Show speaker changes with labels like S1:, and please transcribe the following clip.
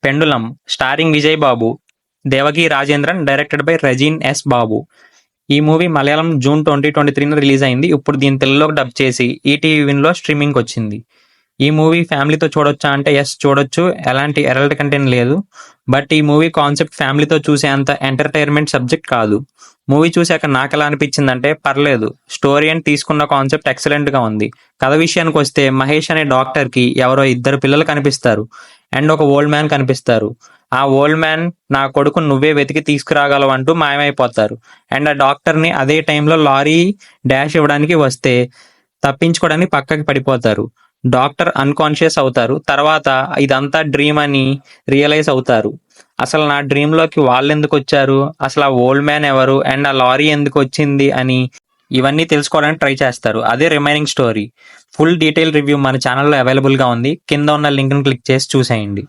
S1: Pendulum starring Vijay Babu, Devaki Rajendran, directed by Rejin S Babu. ఈ movie Malayalam June 2023 release అయింది. ఇప్పుడు దీన్ని తెలుగులోకి డబ్ చేసి ఈటీవీ విన్లో స్ట్రీమింగ్కి వచ్చింది. ఈ మూవీ ఫ్యామిలీతో చూడొచ్చా అంటే ఎస్ చూడొచ్చు, ఎలాంటి ఎరల్ట్ కంటెంట్ లేదు. బట్ ఈ మూవీ కాన్సెప్ట్ ఫ్యామిలీతో చూసే అంత ఎంటర్టైన్మెంట్ సబ్జెక్ట్ కాదు. మూవీ చూశాక నాకు ఎలా అనిపించిందంటే పర్లేదు, స్టోరీ అండ్ తీసుకున్న కాన్సెప్ట్ ఎక్సలెంట్గా ఉంది. కథ విషయానికి వస్తే మహేష్ అనే డాక్టర్కి ఎవరో 2 పిల్లలు కనిపిస్తారు అండ్ ఒక ఓల్డ్ మ్యాన్ కనిపిస్తారు. ఆ ఓల్డ్ మ్యాన్ నా కొడుకు నువ్వే వెతికి తీసుకురాగలవు అంటూ మాయమైపోతారు. అండ్ ఆ డాక్టర్ని అదే టైంలో లారీ డాష్ ఇవ్వడానికి వస్తే తప్పించుకోవడానికి పక్కకి పడిపోతారు. డాక్టర్ అన్కాన్షియస్ అవుతారు. తర్వాత ఇదంతా డ్రీమ్ అని రియలైజ్ అవుతారు. అసలు నా డ్రీమ్లోకి వాళ్ళు ఎందుకు వచ్చారు, అసలు ఆ ఓల్డ్ మ్యాన్ ఎవరు, అండ్ ఆ లారీ ఎందుకు వచ్చింది అని ఇవన్నీ తెలుసుకోవడానికి ట్రై చేస్తారు. అదే remaining story. Full detail review మన ఛానల్లో అవైలబుల్గా ఉంది. కింద ఉన్న లింక్ని క్లిక్ చేసి చూసేయండి.